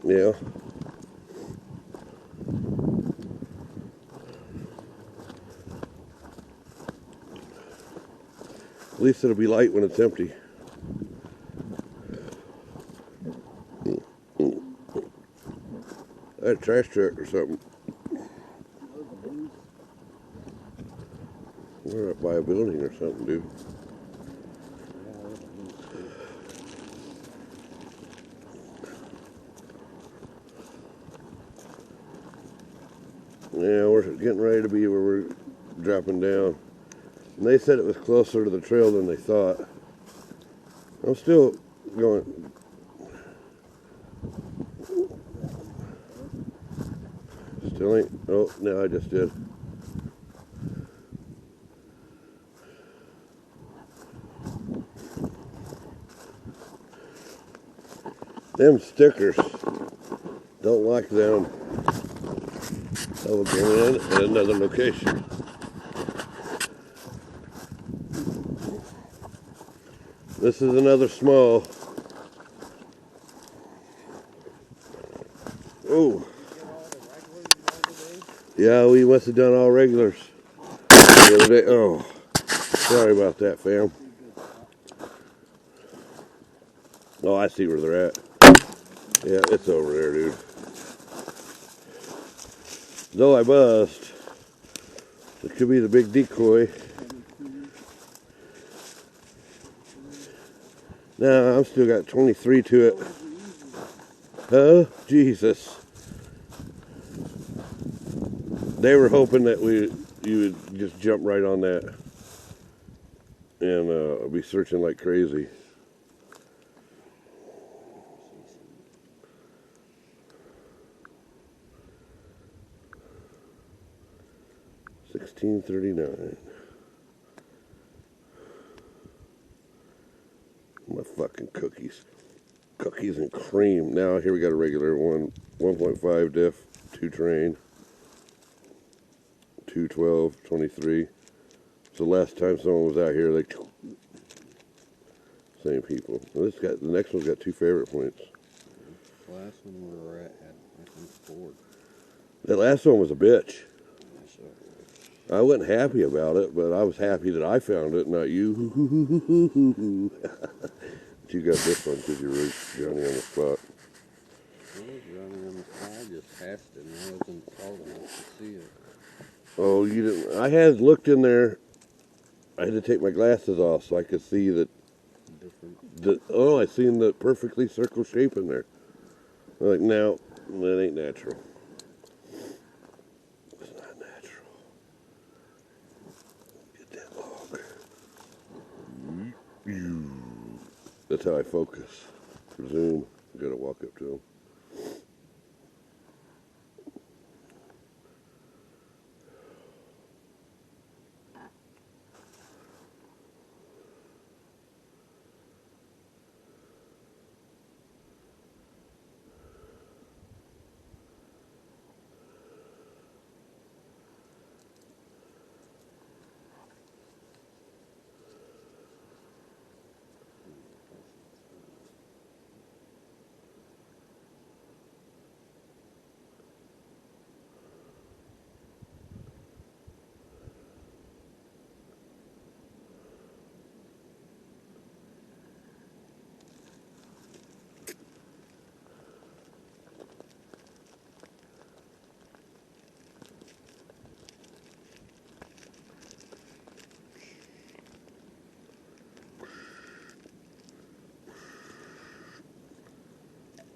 Yeah. At least it'll be light when it's empty. That trash truck or something. We're up by a building or something, dude. Yeah, we're getting ready to be where we're dropping down. And they said it was closer to the trail than they thought. I'm still going. Still ain't. Oh, no, I just did. Them stickers. Don't like them. I will go in at another location. This is another small. Oh. Yeah, we must have done all regulars the other day. Oh, sorry about that, fam. Oh, I see where they're at. Yeah, it's over there, dude. Though I bust. It could be the big decoy. Nah, I'm still got 23 to it. Huh? Jesus. They were hoping that you would just jump right on that and be searching like crazy. $16.39. My fucking cookies. Cookies and cream. Now here we got a regular one. 1.5 diff, 2 train. 212.23. So last time someone was out here, they same people. Well, the next one's got 2 favorite points. The last one we were at had, I think, 4. That last one was a bitch. I wasn't happy about it, but I was happy that I found it, not you. But you got this one because you were Johnny on the spot. I was running on the spot. I just passed it and I wasn't tall enough to see it. Oh, you didn't? I had looked in there. I had to take my glasses off so I could see that. Oh, I seen the perfectly circle shape in there. I'm like, no, that ain't natural. It's not natural. Get that log. That's how I focus. Zoom. Gotta walk up to him.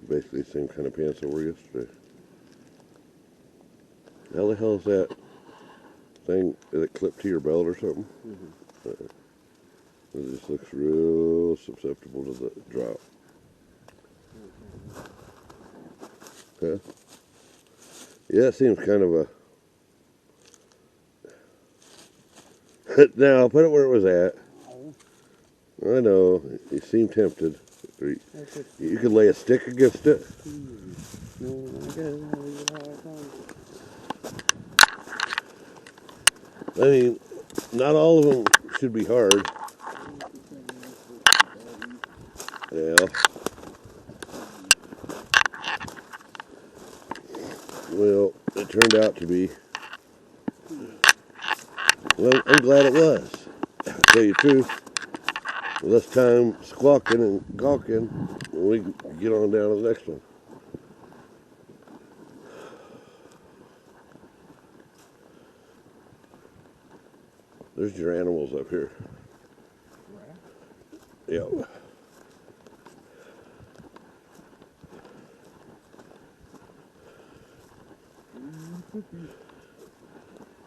Basically the same kind of pants that were yesterday. How the hell is that thing? Is it clipped to your belt or something? Mm-hmm. It just looks real susceptible to the drop. Huh? Yeah, it seems kind of a... Now, I'll put it where it was at. I know, you seem tempted. You could lay a stick against it. I mean, not all of them should be hard. Yeah. Well, it turned out to be. Well, I'm glad it was. To tell you the truth, less time squawking and gawking, we can get on down to the next one. There's your animals up here. Yeah.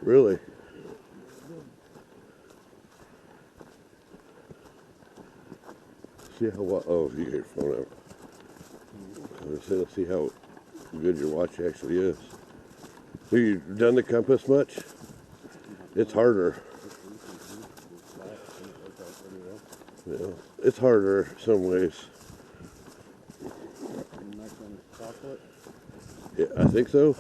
Really? See how well, oh, you get your phone out. I was saying, see how good your watch actually is. Have you done the compass much? It's harder. Yeah, it's harder some ways. Yeah, I think so.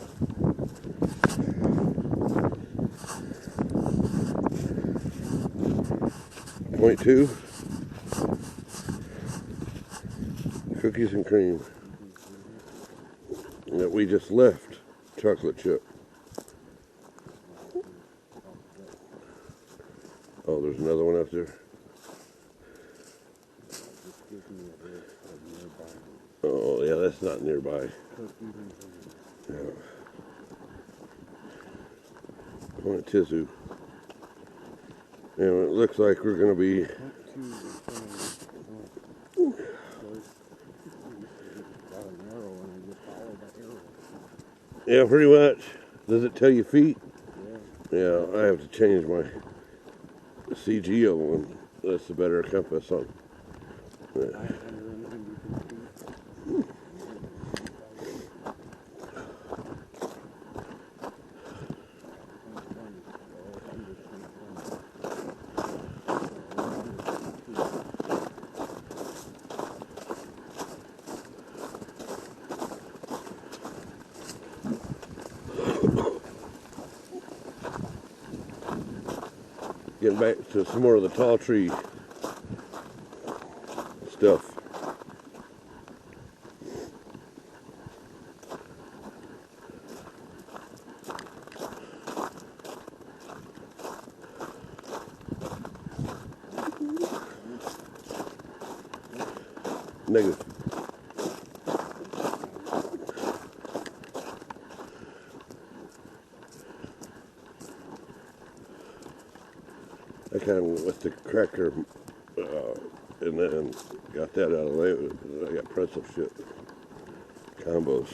Point 2. Cookies and cream. That we just left. Chocolate chip. Oh, there's another one out there. Oh, yeah, that's not nearby. Yeah. Point Tizu. And it looks like we're going to be. Yeah, pretty much. Does it tell you feet? Yeah, I have to change my CGO one. That's the better compass on. Yeah. Getting back to some more of the tall tree stuff. Negative. I kind of went with the cracker and then got that out of the way. I got pretzel shit combos.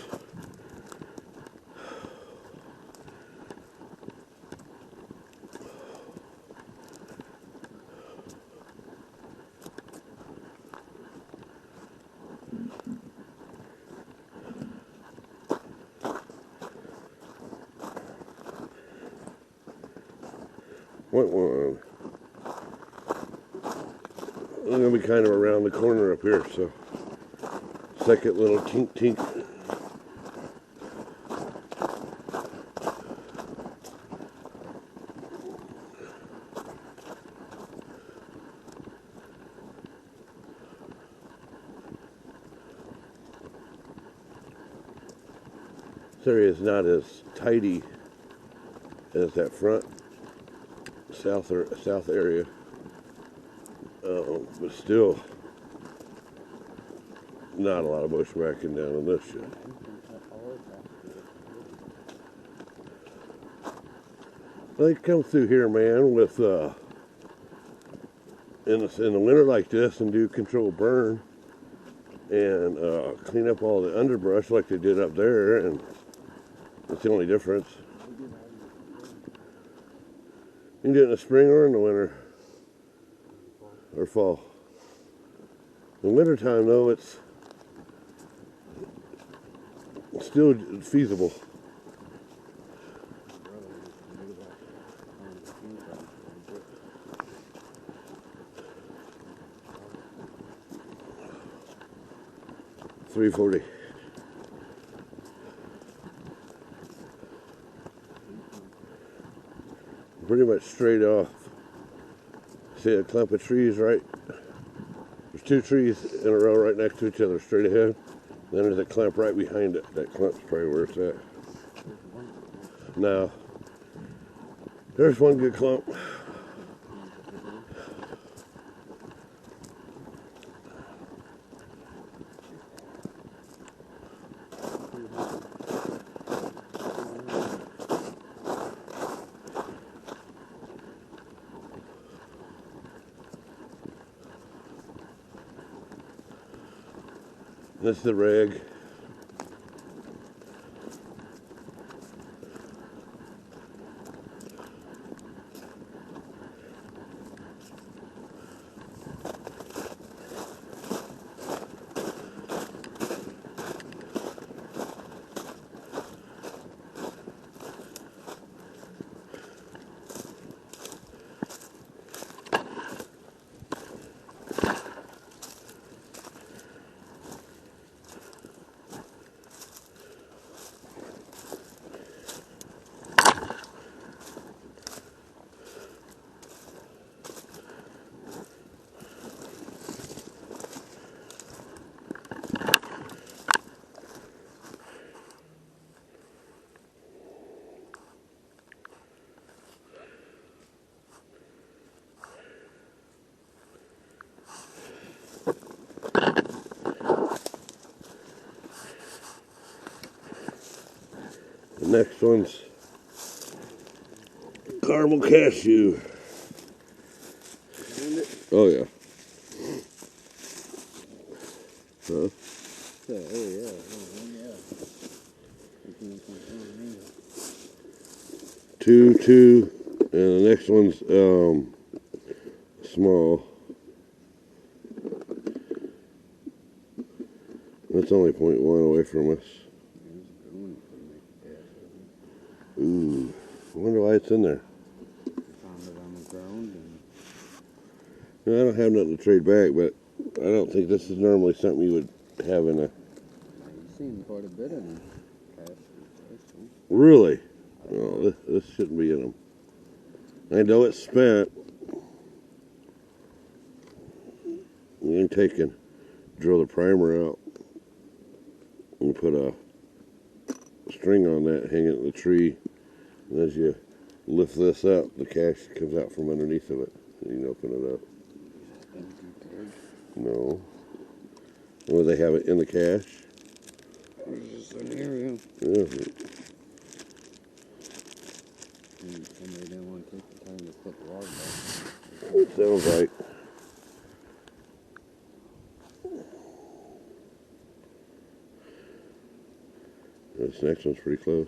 Went one. I'm gonna be kind of around the corner up here, so second little tink tink. This area is not as tidy as that front south area, but still not a lot of bushwhacking down on this shit. They come through here, man, with in the winter like this and do controlled burn and clean up all the underbrush like they did up there, and that's the only difference. You can do it in the spring or in the winter or fall. In wintertime, though, it's still feasible. $3.40. Pretty much straight off. See a clump of trees right? There's two trees in a row right next to each other straight ahead. Then there's a clump right behind it. That clump's probably where it's at. Now, there's one good clump. This is the rig. The next one's caramel cashew. Oh yeah. Huh? Yeah. Two, and the next one's small. That's only 0.1 away from us. Ooh, I wonder why it's in there. Found it on the ground and No, I don't have nothing to trade back, but I don't think this is normally something you would have in a. you've seen quite a bit in caches. Really? Oh, this shouldn't be in them. I know it's spent. We can take and drill the primer out and put a string on that, hang it in the tree, and as you lift this up, the cache comes out from underneath of it. You can open it up. No. Well, they have it in the cache. There's just an area. Yeah. Somebody didn't want to take the time to put the log back. Sounds like. This next one's pretty close.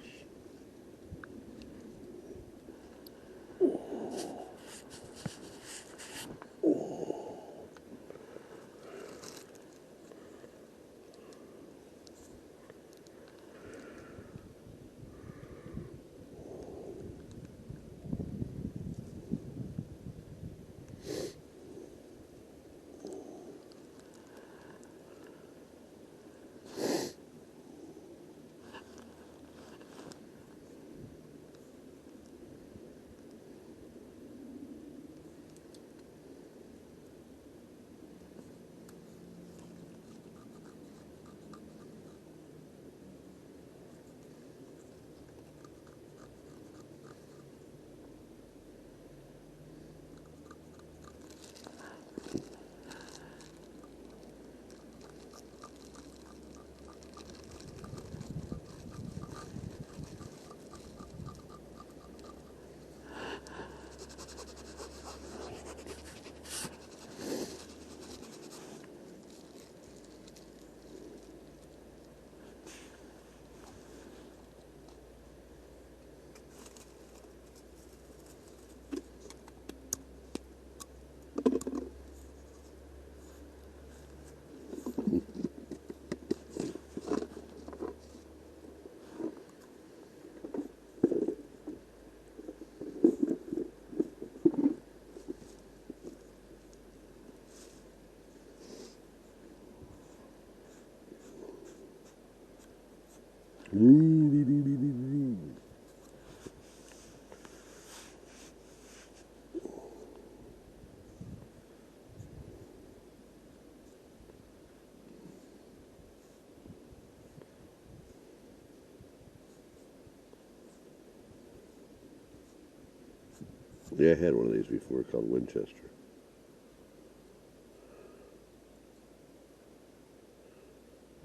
Yeah, I had one of these before called Winchester.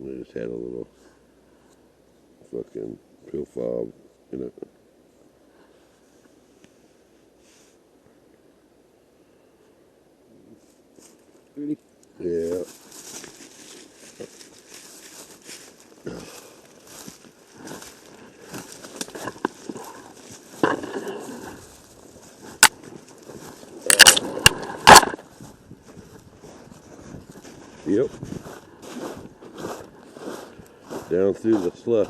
And they just had a little fucking pill fob in it. Ready? Yeah. Yep. Down through the slush.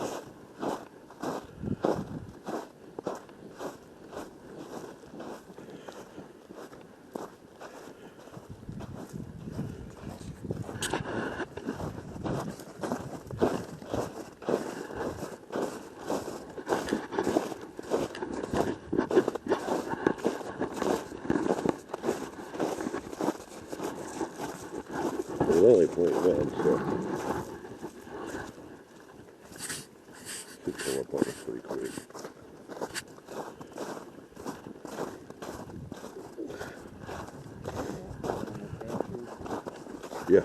It was only 0.1, so should come up on us pretty quick. Yeah.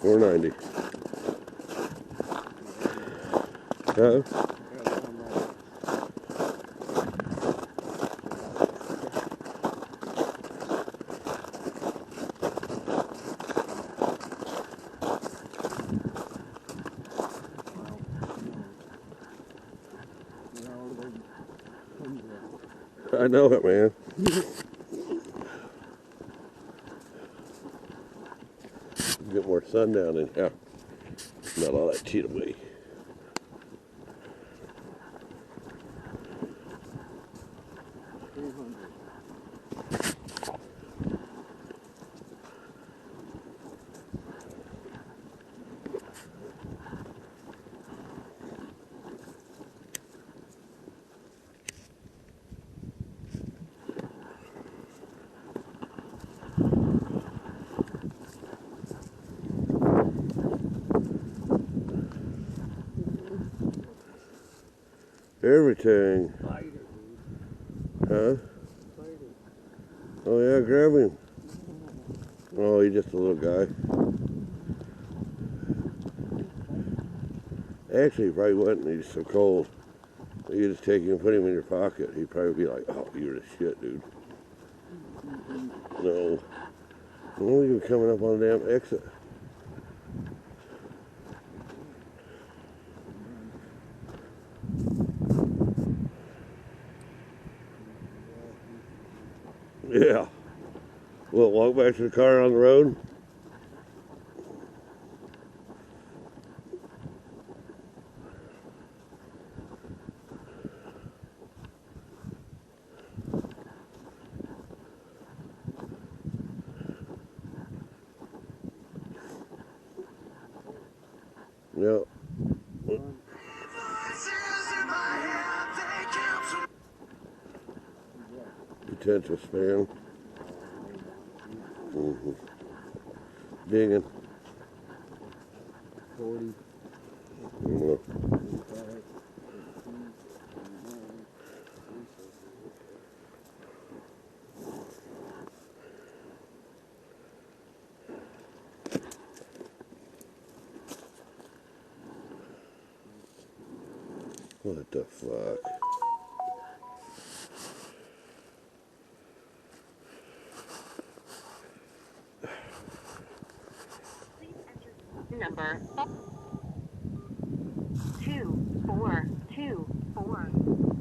$4.90. Huh? I know it, man. Get more sun down in here. Not all that cheat away. Everything. Huh? Oh yeah, grab him. Oh, he's just a little guy. Actually, he probably wouldn't. He's so cold. You just take him and put him in your pocket. He'd probably be like, "Oh, you're the shit, dude." No. Oh, you're coming up on the damn exit. Yeah. We'll walk back to the car on the road. Yeah. Potential spam. Mm-hmm. Dinging. 40. Mm-hmm. What the fuck? Number 2424.